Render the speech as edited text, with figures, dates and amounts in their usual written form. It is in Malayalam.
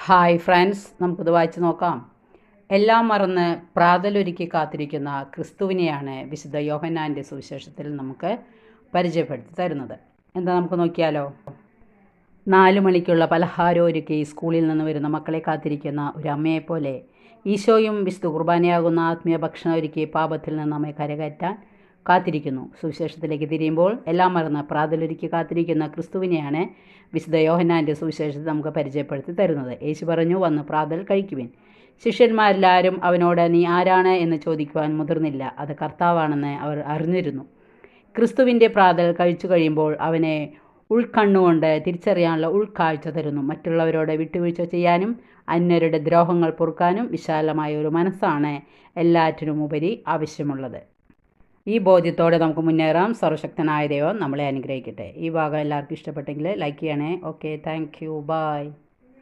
ഹായ് ഫ്രണ്ട്സ്, നമുക്കിത് വായിച്ച് നോക്കാം. എല്ലാം മറന്ന് പ്രാതലൊരുക്കി കാത്തിരിക്കുന്ന ക്രിസ്തുവിനെയാണ് വിശുദ്ധ യോഹന്നാൻ്റെ സുവിശേഷത്തിൽ നമുക്ക് പരിചയപ്പെടുത്തി തരുന്നത്. എന്താ നമുക്ക് നോക്കിയാലോ. 4 മണിക്കുള്ള പലഹാരം ഒരുക്കി സ്കൂളിൽ നിന്ന് വരുന്ന മക്കളെ കാത്തിരിക്കുന്ന ഒരു അമ്മയെപ്പോലെ ഈശോയും വിശുദ്ധ കുർബാനയാകുന്ന ആത്മീയ ഭക്ഷണം ഒരുക്കി പാപത്തിൽ നിന്ന് നമ്മെ കരകയറ്റാൻ കാത്തിരിക്കുന്നു. സുവിശേഷത്തിലേക്ക് തിരിയുമ്പോൾ എല്ലാം മറന്ന് പ്രാതലൊരുക്കി കാത്തിരിക്കുന്ന ക്രിസ്തുവിനെയാണ് വിശുദ്ധ യോഹന്നാൻ്റെ സുവിശേഷത്തിൽ നമുക്ക് പരിചയപ്പെടുത്തി തരുന്നത്. യേശു പറഞ്ഞു, വന്ന് പ്രാതൽ കഴിക്കുവിൻ. ശിഷ്യന്മാരെല്ലാവരും അവനോട് നീ ആരാണ് എന്ന് ചോദിക്കുവാൻ മുതിർന്നില്ല. അത് കർത്താവാണെന്ന് അവർ അറിഞ്ഞിരുന്നു. ക്രിസ്തുവിൻ്റെ പ്രാതൽ കഴിച്ചു കഴിയുമ്പോൾ അവനെ ഉൾക്കണ്ണുകൊണ്ട് തിരിച്ചറിയാനുള്ള ഉൾക്കാഴ്ച തരുന്നു. മറ്റുള്ളവരോട് വിട്ടുവീഴ്ച ചെയ്യാനും അന്യരുടെ ദ്രോഹങ്ങൾ പൊറുക്കാനും വിശാലമായ ഒരു മനസ്സാണ് എല്ലാറ്റിനുമുപരി ആവശ്യമുള്ളത്. ഈ ബോധ്യത്തോടെ നമുക്ക് മുന്നേറാം. സർവശക്തനായ ദൈവം നമ്മളെ അനുഗ്രഹിക്കട്ടെ. ഈ ഭാഗം എല്ലാവർക്കും ഇഷ്ടപ്പെട്ടെങ്കിൽ ലൈക്ക് ചെയ്യണേ. Okay, thank you, by.